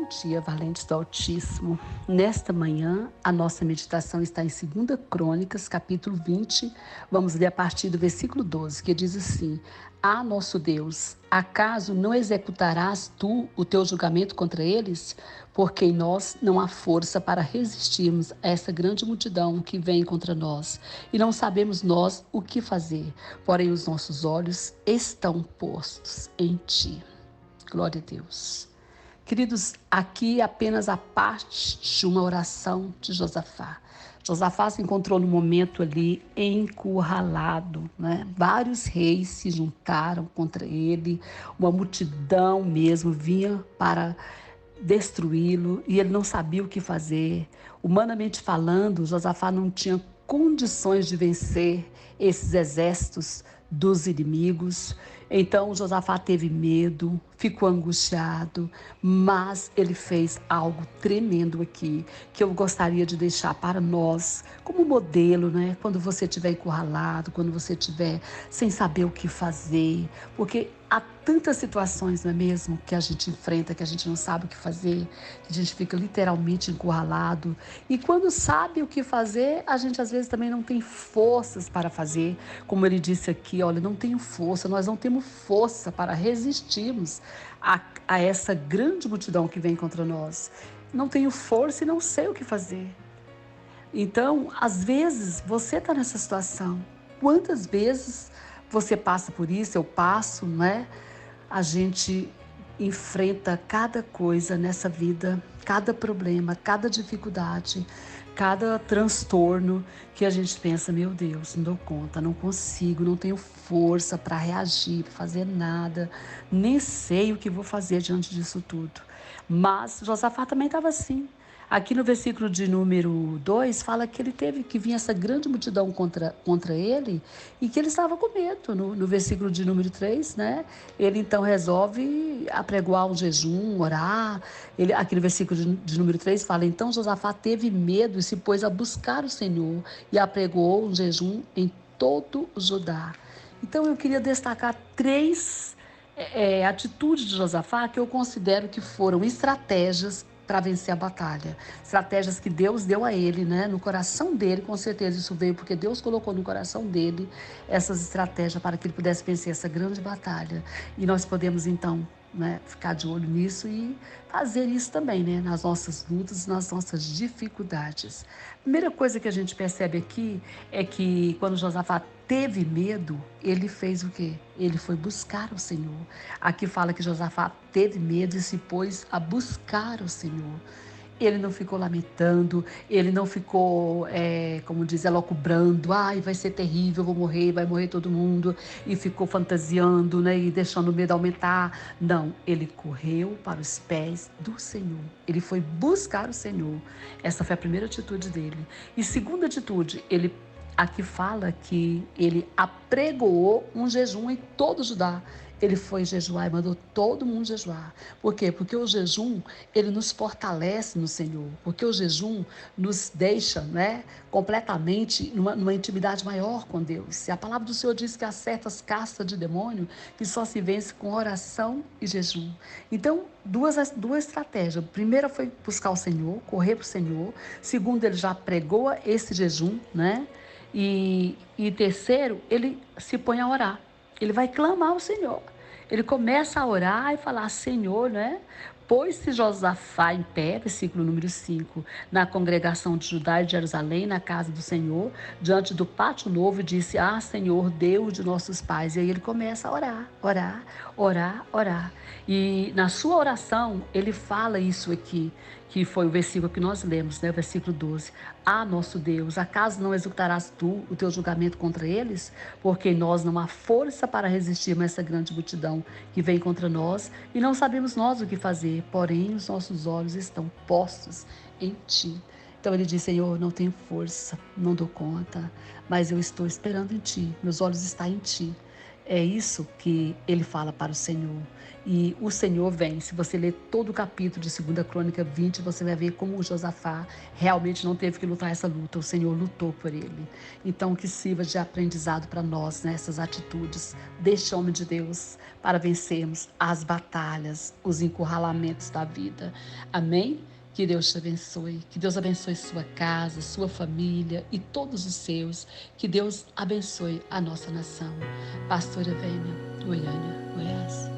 Bom dia, valentes do Altíssimo. Nesta manhã, a nossa meditação está em 2 Crônicas, capítulo 20. Vamos ler a partir do versículo 12, que diz assim: Ah, nosso Deus, acaso não executarás tu o teu julgamento contra eles? Porque em nós não há força para resistirmos a essa grande multidão que vem contra nós, e não sabemos nós o que fazer, porém os nossos olhos estão postos em ti. Glória a Deus. Queridos, aqui apenas a parte de uma oração de Josafá. Josafá se encontrou no momento ali encurralado, né? Vários reis se juntaram contra ele, uma multidão mesmo vinha para destruí-lo e ele não sabia o que fazer. Humanamente falando, Josafá não tinha condições de vencer esses exércitos dos inimigos. Então Josafá teve medo, ficou angustiado, mas ele fez algo tremendo aqui, que eu gostaria de deixar para nós como modelo, né? Quando você estiver encurralado, quando você estiver sem saber o que fazer, porque há tantas situações, não é mesmo, que a gente enfrenta, que a gente não sabe o que fazer, que a gente fica literalmente encurralado. E quando sabe o que fazer, a gente às vezes também não tem forças para fazer. Como ele disse aqui, olha, não tenho força, nós não temos força para resistirmos a essa grande multidão que vem contra nós. Não tenho força e não sei o que fazer. Então, às vezes, você está nessa situação. Quantas vezes você passa por isso? Eu passo, né? A gente enfrenta cada coisa nessa vida, cada problema, cada dificuldade, cada transtorno que a gente pensa, meu Deus, não dou conta, não consigo, não tenho força para reagir, para fazer nada, nem sei o que vou fazer diante disso tudo. Mas Josafá também estava assim. Aqui no versículo de número 2 fala que ele teve que vir essa grande multidão contra ele e que ele estava com medo. No versículo de número 3, né? Ele então resolve apregoar um jejum, orar. Aqui no versículo de número 3 fala: Então Josafá teve medo e se pôs a buscar o Senhor e apregoou um jejum em todo o Judá. Então eu queria destacar três atitudes de Josafá que eu considero que foram estratégias para vencer a batalha. Estratégias que Deus deu a ele, né? No coração dele, com certeza isso veio porque Deus colocou no coração dele essas estratégias para que ele pudesse vencer essa grande batalha. E nós podemos então, né, ficar de olho nisso e fazer isso também, né, nas nossas lutas, nas nossas dificuldades. A primeira coisa que a gente percebe aqui é que quando Josafá teve medo, ele fez o quê? Ele foi buscar o Senhor. Aqui fala que Josafá teve medo e se pôs a buscar o Senhor. Ele não ficou lamentando, ele não ficou, como diz, elocubrando, ai, vai ser terrível, vou morrer, vai morrer todo mundo, e ficou fantasiando, né, e deixando o medo aumentar. Não, ele correu para os pés do Senhor. Ele foi buscar o Senhor. Essa foi a primeira atitude dele. E segunda atitude, aqui fala que ele apregoou um jejum em todo Judá. Ele foi jejuar e mandou todo mundo jejuar. Por quê? Porque o jejum, ele nos fortalece no Senhor. Porque o jejum nos deixa, né, completamente numa intimidade maior com Deus. E a palavra do Senhor diz que há certas castas de demônio que só se vence com oração e jejum. Então, duas estratégias. A primeira foi buscar o Senhor, correr para o Senhor. Segundo, ele já pregou esse jejum, né? E terceiro, ele se põe a orar. Ele vai clamar ao Senhor. Ele começa a orar e falar: Senhor, né? Pôs-se Josafá em pé, versículo número 5, na congregação de Judá e de Jerusalém, na casa do Senhor, diante do pátio novo, e disse: Ah, Senhor, Deus de nossos pais. E aí ele começa a orar, orar, orar, orar. E na sua oração, ele fala isso aqui, que foi o versículo que nós lemos, né? O versículo 12. Ah, nosso Deus, acaso não executarás tu o teu julgamento contra eles? Porque em nós não há força para resistir a essa grande multidão que vem contra nós, e não sabemos nós o que fazer, porém os nossos olhos estão postos em ti. Então ele diz: Senhor, não tenho força, não dou conta, mas eu estou esperando em ti, meus olhos estão em ti. É isso que ele fala para o Senhor. E o Senhor vem. Se você ler todo o capítulo de 2 Crônica 20, você vai ver como o Josafá realmente não teve que lutar essa luta. O Senhor lutou por ele. Então, que sirva de aprendizado para nós nessas atitudes deste homem de Deus para vencermos as batalhas, os encurralamentos da vida. Amém? Que Deus te abençoe. Que Deus abençoe sua casa, sua família e todos os seus. Que Deus abençoe a nossa nação. Pastora Vênia, Goiânia, Goiás.